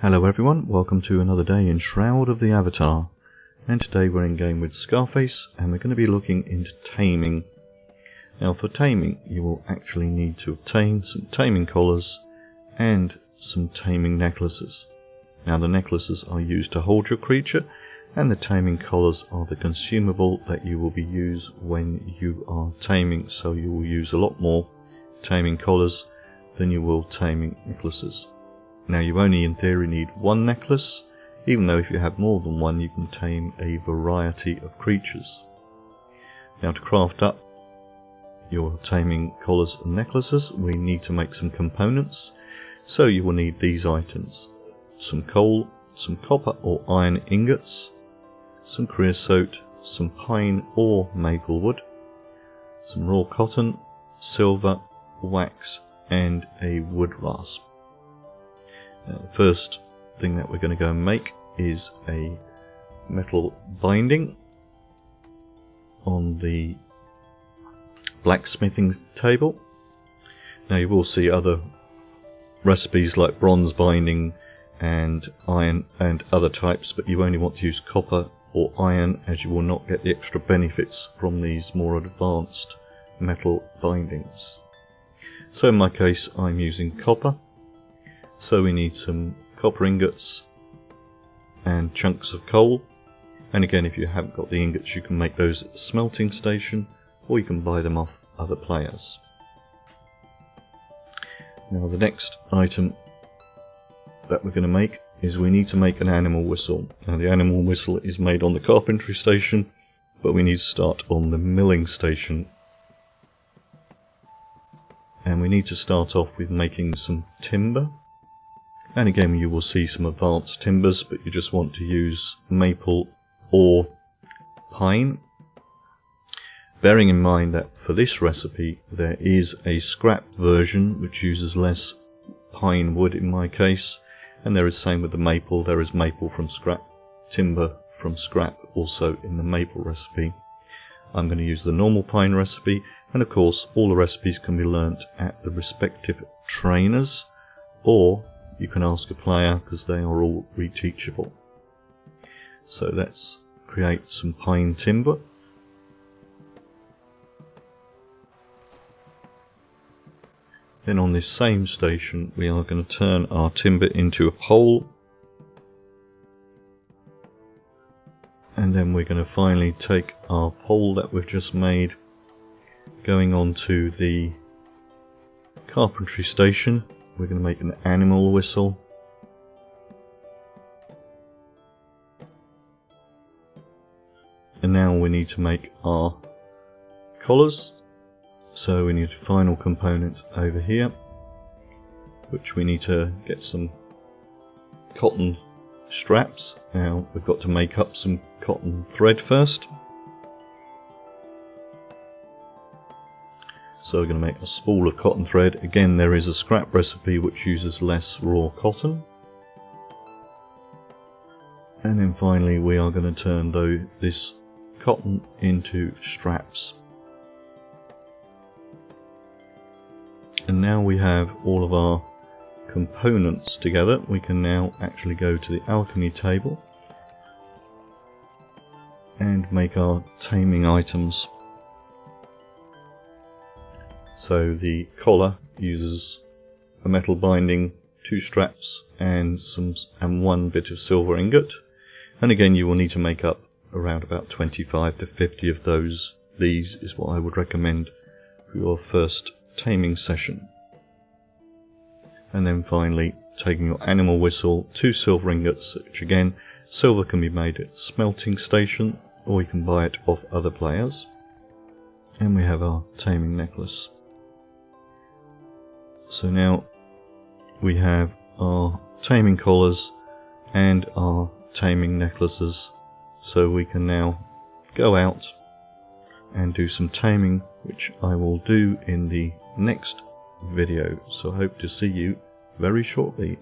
Hello everyone, welcome to another day in Shroud of the Avatar, and today we're in game with Scarface and we're going to be looking into taming. Now for taming you will actually need to obtain some taming collars and some taming necklaces. Now the necklaces are used to hold your creature and the taming collars are the consumable that you will be used when you are taming, so you will use a lot more taming collars than you will taming necklaces. Now you only in theory need one necklace, even though if you have more than one you can tame a variety of creatures. Now to craft up your taming collars and necklaces we need to make some components, so you will need these items: some coal, some copper or iron ingots, some creosote, some pine or maple wood, some raw cotton, silver, wax and a wood rasp. Now, the first thing that we're going to go and make is a metal binding on the blacksmithing table. Now you will see other recipes like bronze binding and iron and other types, but you only want to use copper or iron as you will not get the extra benefits from these more advanced metal bindings. So in my case I'm using copper. So we need some copper ingots and chunks of coal, and again if you haven't got the ingots you can make those at the smelting station or you can buy them off other players. Now the next item that we're going to make is we need to make an animal whistle. Now the animal whistle is made on the carpentry station, but we need to start on the milling station. And we need to start off with making some timber. And again you will see some advanced timbers, but you just want to use maple or pine. Bearing in mind that for this recipe there is a scrap version which uses less pine wood in my case, and there is same with the maple. There is maple from scrap, timber from scrap also in the maple recipe. I'm going to use the normal pine recipe, and of course all the recipes can be learnt at the respective trainers, or you can ask a player because they are all reteachable. So let's create some pine timber. Then on this same station we are going to turn our timber into a pole, and then we're going to finally take our pole that we've just made, going on to the carpentry station. We're going to make an animal whistle. And now we need to make our collars. So we need a final component over here, which we need to get some cotton straps. Now we've got to make up some cotton thread first. So we're going to make a spool of cotton thread. Again there is a scrap recipe which uses less raw cotton. And then finally we are going to turn this cotton into straps. And now we have all of our components together. We can now actually go to the alchemy table and make our taming items. So the collar uses a metal binding, 2 straps and one bit of silver ingot. And again you will need to make up around about 25 to 50 of those. These is what I would recommend for your first taming session. And then finally taking your animal whistle, 2 silver ingots, which again silver can be made at the smelting station or you can buy it off other players. And we have our taming necklace. So now we have our taming collars and our taming necklaces, so we can now go out and do some taming, which I will do in the next video. So I hope to see you very shortly.